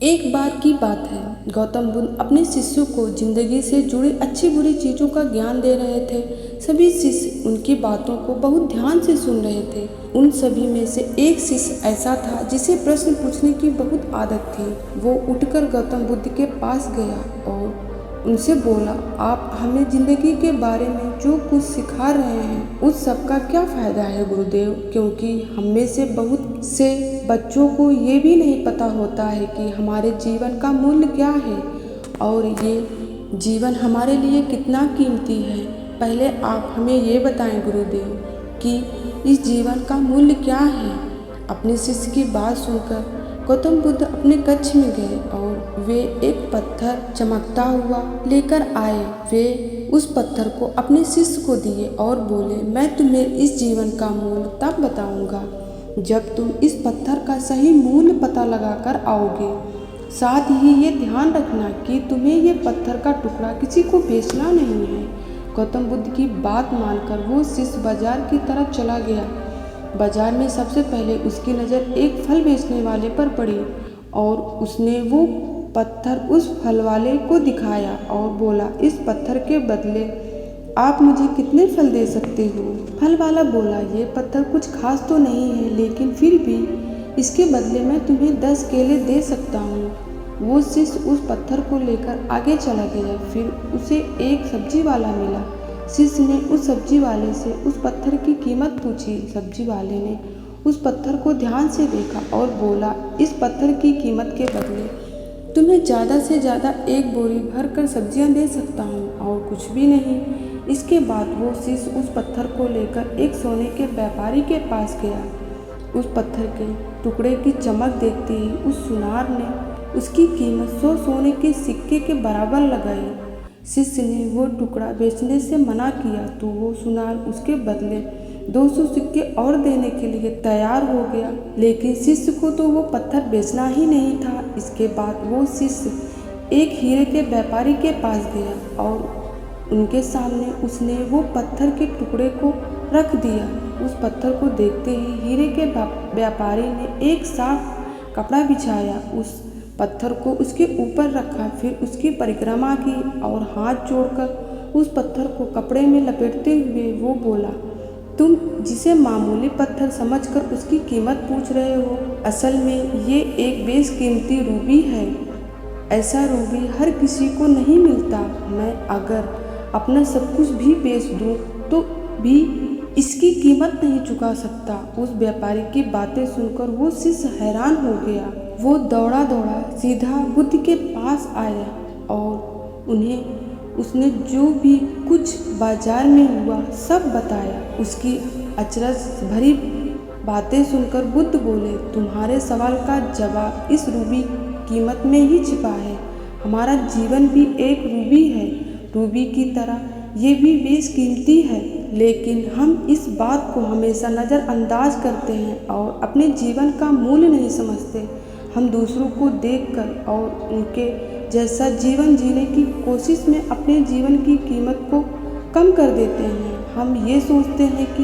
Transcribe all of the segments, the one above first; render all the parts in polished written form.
एक बार की बात है, गौतम बुद्ध अपने शिष्यों को जिंदगी से जुड़ी अच्छी बुरी चीज़ों का ज्ञान दे रहे थे। सभी शिष्य उनकी बातों को बहुत ध्यान से सुन रहे थे। उन सभी में से एक शिष्य ऐसा था जिसे प्रश्न पूछने की बहुत आदत थी। वो उठकर गौतम बुद्ध के पास गया और उनसे बोला, आप हमें जिंदगी के बारे में जो कुछ सिखा रहे हैं उस सब का क्या फ़ायदा है गुरुदेव? क्योंकि हम में से बहुत से बच्चों को ये भी नहीं पता होता है कि हमारे जीवन का मूल्य क्या है और ये जीवन हमारे लिए कितना कीमती है। पहले आप हमें ये बताएं गुरुदेव कि इस जीवन का मूल्य क्या है। अपने शिष्य की बात सुनकर गौतम बुद्ध अपने कक्ष में गए और वे एक पत्थर चमकता हुआ लेकर आए। वे उस पत्थर को अपने शिष्य को दिए और बोले, मैं तुम्हें इस जीवन का मूल्य तब बताऊंगा जब तुम इस पत्थर का सही मूल्य पता लगाकर आओगे। साथ ही ये ध्यान रखना कि तुम्हें ये पत्थर का टुकड़ा किसी को बेचना नहीं है। गौतम बुद्ध की बात मानकर वो शिष्य बाजार की तरफ चला गया। बाजार में सबसे पहले उसकी नज़र एक फल बेचने वाले पर पड़ी और उसने वो पत्थर उस फल वाले को दिखाया और बोला, इस पत्थर के बदले आप मुझे कितने फल दे सकते हो? फल वाला बोला, ये पत्थर कुछ खास तो नहीं है, लेकिन फिर भी इसके बदले मैं तुम्हें 10 केले दे सकता हूँ। वो शिष्य उस पत्थर को लेकर आगे चला गया। फिर उसे एक सब्जी वाला मिला। शिष्य ने उस सब्जी वाले से उस पत्थर की कीमत पूछी। सब्जी वाले ने उस पत्थर को ध्यान से देखा और बोला, इस पत्थर की कीमत के बदले तुम्हें ज़्यादा से ज़्यादा एक बोरी भर कर सब्जियाँ दे सकता हूँ और कुछ भी नहीं। इसके बाद वो शिष्य उस पत्थर को लेकर एक सोने के व्यापारी के पास गया। उस पत्थर के टुकड़े की चमक देखते ही उस सुनार ने उसकी कीमत 100 सोने के सिक्के के बराबर लगाई। शिष्य ने वो टुकड़ा बेचने से मना किया तो वो सुनार उसके बदले 200 सिक्के और देने के लिए तैयार हो गया, लेकिन शिष्य को तो वो पत्थर बेचना ही नहीं था। इसके बाद वो शिष्य एक हीरे के व्यापारी के पास गया और उनके सामने उसने वो पत्थर के टुकड़े को रख दिया। उस पत्थर को देखते ही हीरे के व्यापारी ने एक साफ कपड़ा बिछाया, उस पत्थर को उसके ऊपर रखा, फिर उसकी परिक्रमा की और हाथ जोड़कर उस पत्थर को कपड़े में लपेटते हुए वो बोला, तुम जिसे मामूली पत्थर समझकर उसकी कीमत पूछ रहे हो, असल में ये एक बेशकीमती रूबी है। ऐसा रूबी हर किसी को नहीं मिलता। मैं अगर अपना सब कुछ भी बेच दूं तो भी इसकी कीमत नहीं चुका सकता। उस व्यापारी की बातें सुनकर वो शिष्य हैरान हो गया। वो दौड़ा दौड़ा सीधा बुद्ध के पास आया और उसने जो भी कुछ बाजार में हुआ सब बताया। उसकी अचरज भरी बातें सुनकर बुद्ध बोले, तुम्हारे सवाल का जवाब इस रूबी कीमत में ही छिपा है। हमारा जीवन भी एक रूबी है। रूबी की तरह ये भी बेशकीमती है, लेकिन हम इस बात को हमेशा नज़रअंदाज करते हैं और अपने जीवन का मूल्य नहीं समझते। हम दूसरों को देखकर और उनके जैसा जीवन जीने की कोशिश में अपने जीवन की कीमत को कम कर देते हैं। हम ये सोचते हैं कि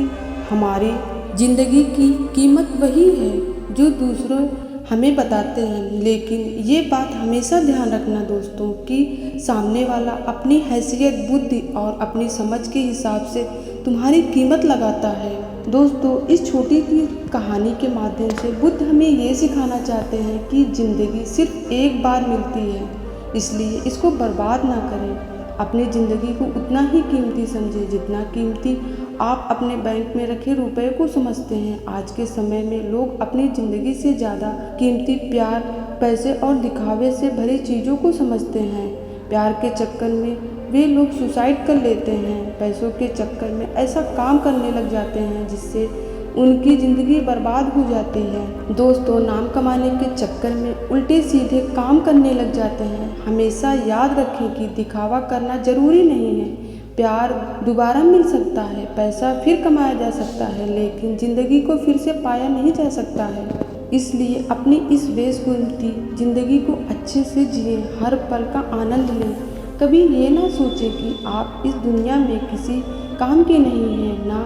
हमारी ज़िंदगी की कीमत वही है जो दूसरों हमें बताते हैं, लेकिन ये बात हमेशा ध्यान रखना दोस्तों कि सामने वाला अपनी हैसियत, बुद्धि और अपनी समझ के हिसाब से तुम्हारी कीमत लगाता है। दोस्तों, इस छोटी सी कहानी के माध्यम से बुद्ध हमें ये सिखाना चाहते हैं कि ज़िंदगी सिर्फ एक बार मिलती है, इसलिए इसको बर्बाद ना करें। अपनी ज़िंदगी को उतना ही कीमती समझें जितना कीमती आप अपने बैंक में रखे रुपए को समझते हैं। आज के समय में लोग अपनी ज़िंदगी से ज़्यादा कीमती प्यार, पैसे और दिखावे से भरी चीज़ों को समझते हैं। प्यार के चक्कर में वे लोग सुसाइड कर लेते हैं। पैसों के चक्कर में ऐसा काम करने लग जाते हैं जिससे उनकी ज़िंदगी बर्बाद हो जाती है। दोस्तों, नाम कमाने के चक्कर में उल्टे सीधे काम करने लग जाते हैं। हमेशा याद रखें कि दिखावा करना ज़रूरी नहीं है। प्यार दोबारा मिल सकता है, पैसा फिर कमाया जा सकता है, लेकिन ज़िंदगी को फिर से पाया नहीं जा सकता है। इसलिए अपनी इस बेशकीमती ज़िंदगी को अच्छे से जिएं, हर पल का आनंद लें। कभी ये ना सोचें कि आप इस दुनिया में किसी काम के नहीं हैं, ना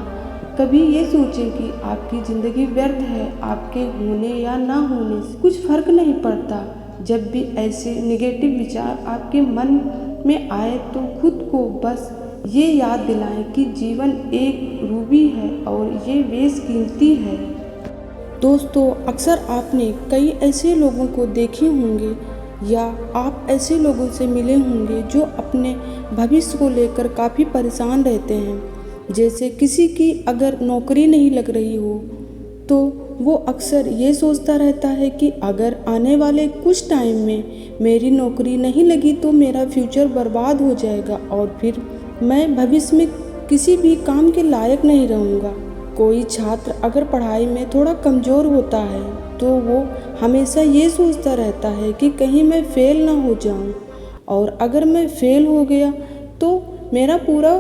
कभी ये सोचें कि आपकी ज़िंदगी व्यर्थ है। आपके होने या ना होने से कुछ फ़र्क नहीं पड़ता। जब भी ऐसे नेगेटिव विचार आपके मन में आए तो खुद को बस ये याद दिलाएं कि जीवन एक रूबी है और ये बेशकीमती है। दोस्तों, अक्सर आपने कई ऐसे लोगों को देखे होंगे या आप ऐसे लोगों से मिले होंगे जो अपने भविष्य को लेकर काफ़ी परेशान रहते हैं। जैसे किसी की अगर नौकरी नहीं लग रही हो तो वो अक्सर ये सोचता रहता है कि अगर आने वाले कुछ टाइम में मेरी नौकरी नहीं लगी तो मेरा फ्यूचर बर्बाद हो जाएगा और फिर मैं भविष्य में किसी भी काम के लायक नहीं रहूँगा। कोई छात्र अगर पढ़ाई में थोड़ा कमज़ोर होता है तो वो हमेशा ये सोचता रहता है कि कहीं मैं फ़ेल ना हो जाऊं, और अगर मैं फ़ेल हो गया तो मेरा पूरा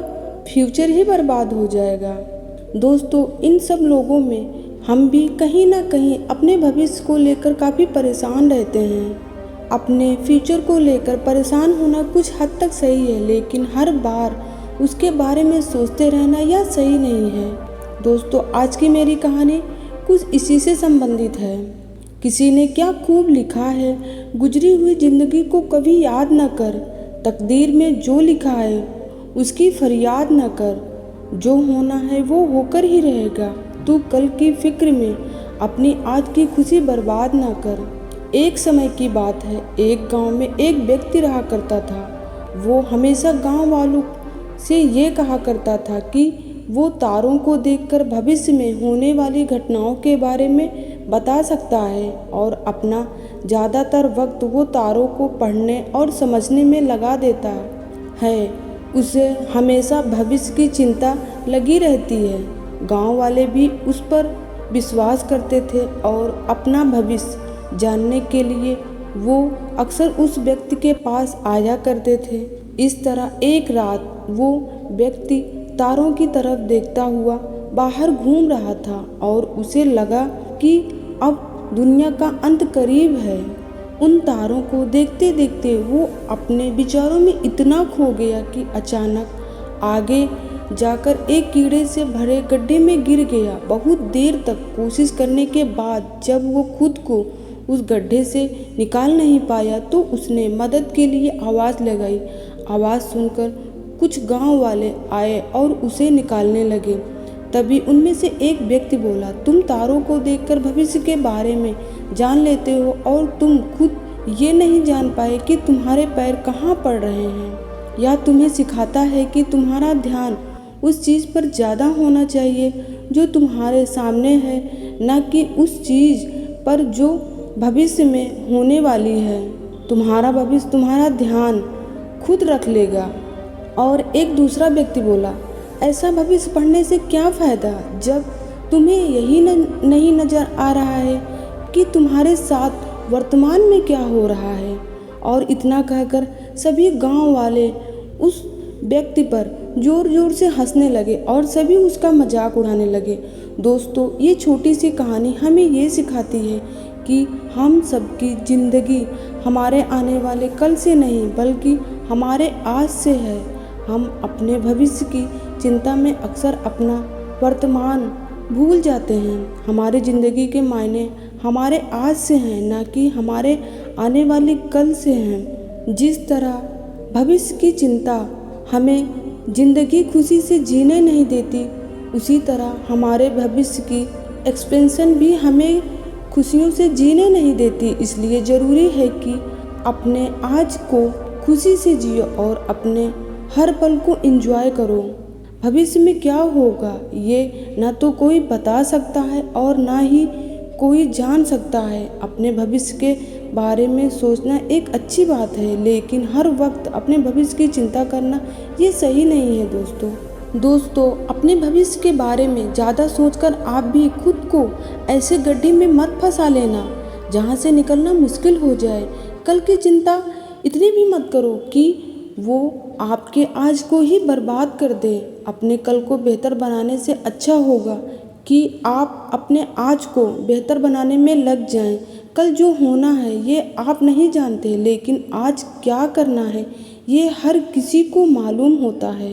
फ्यूचर ही बर्बाद हो जाएगा। दोस्तों, इन सब लोगों में हम भी कहीं ना कहीं अपने भविष्य को लेकर काफ़ी परेशान रहते हैं। अपने फ्यूचर को लेकर परेशान होना कुछ हद तक सही है, लेकिन हर बार उसके बारे में सोचते रहना यह सही नहीं है। दोस्तों, आज की मेरी कहानी कुछ इसी से संबंधित है। किसी ने क्या खूब लिखा है, गुजरी हुई जिंदगी को कभी याद न कर, तकदीर में जो लिखा है उसकी फरियाद न कर, जो होना है वो होकर ही रहेगा, तू कल की फिक्र में अपनी आज की खुशी बर्बाद न कर। एक समय की बात है, एक गांव में एक व्यक्ति रहा करता था। वो हमेशा गांव वालों से ये कहा करता था कि वो तारों को देखकर भविष्य में होने वाली घटनाओं के बारे में बता सकता है, और अपना ज़्यादातर वक्त वो तारों को पढ़ने और समझने में लगा देता है। उसे हमेशा भविष्य की चिंता लगी रहती है। गांव वाले भी उस पर विश्वास करते थे और अपना भविष्य जानने के लिए वो अक्सर उस व्यक्ति के पास आया करते थे। इस तरह एक रात वो व्यक्ति तारों की तरफ देखता हुआ बाहर घूम रहा था और उसे लगा कि अब दुनिया का अंत करीब है। उन तारों को देखते देखते वो अपने विचारों में इतना खो गया कि अचानक आगे जाकर एक कीड़े से भरे गड्ढे में गिर गया। बहुत देर तक कोशिश करने के बाद जब वो खुद को उस गड्ढे से निकाल नहीं पाया तो उसने मदद के लिए आवाज़ लगाई। आवाज़ सुनकर कुछ गांव वाले आए और उसे निकालने लगे। तभी उनमें से एक व्यक्ति बोला, तुम तारों को देखकर भविष्य के बारे में जान लेते हो और तुम खुद ये नहीं जान पाए कि तुम्हारे पैर कहाँ पड़ रहे हैं। यह तुम्हें सिखाता है कि तुम्हारा ध्यान उस चीज़ पर ज़्यादा होना चाहिए जो तुम्हारे सामने है, न कि उस चीज़ पर जो भविष्य में होने वाली है। तुम्हारा भविष्य तुम्हारा ध्यान खुद रख लेगा। और एक दूसरा व्यक्ति बोला, ऐसा भविष्य पढ़ने से क्या फ़ायदा जब तुम्हें यही नहीं नज़र आ रहा है कि तुम्हारे साथ वर्तमान में क्या हो रहा है। और इतना कहकर सभी गांव वाले उस व्यक्ति पर ज़ोर ज़ोर से हंसने लगे और सभी उसका मजाक उड़ाने लगे। दोस्तों, ये छोटी सी कहानी हमें ये सिखाती है कि हम सबकी ज़िंदगी हमारे आने वाले कल से नहीं बल्कि हमारे आज से है। हम अपने भविष्य की चिंता में अक्सर अपना वर्तमान भूल जाते हैं। हमारी ज़िंदगी के मायने हमारे आज से हैं, न कि हमारे आने वाली कल से हैं। जिस तरह भविष्य की चिंता हमें ज़िंदगी खुशी से जीने नहीं देती, उसी तरह हमारे भविष्य की एक्सपेंशन भी हमें खुशियों से जीने नहीं देती। इसलिए ज़रूरी है कि अपने आज को खुशी से जियो और अपने हर पल को एंजॉय करो। भविष्य में क्या होगा ये ना तो कोई बता सकता है और ना ही कोई जान सकता है। अपने भविष्य के बारे में सोचना एक अच्छी बात है, लेकिन हर वक्त अपने भविष्य की चिंता करना ये सही नहीं है। दोस्तों, अपने भविष्य के बारे में ज़्यादा सोचकर आप भी खुद को ऐसे गड्ढे में मत फंसा लेना जहाँ से निकलना मुश्किल हो जाए। कल की चिंता इतनी भी मत करो कि वो आपके आज को ही बर्बाद कर दे। अपने कल को बेहतर बनाने से अच्छा होगा कि आप अपने आज को बेहतर बनाने में लग जाएं। कल जो होना है ये आप नहीं जानते, लेकिन आज क्या करना है ये हर किसी को मालूम होता है।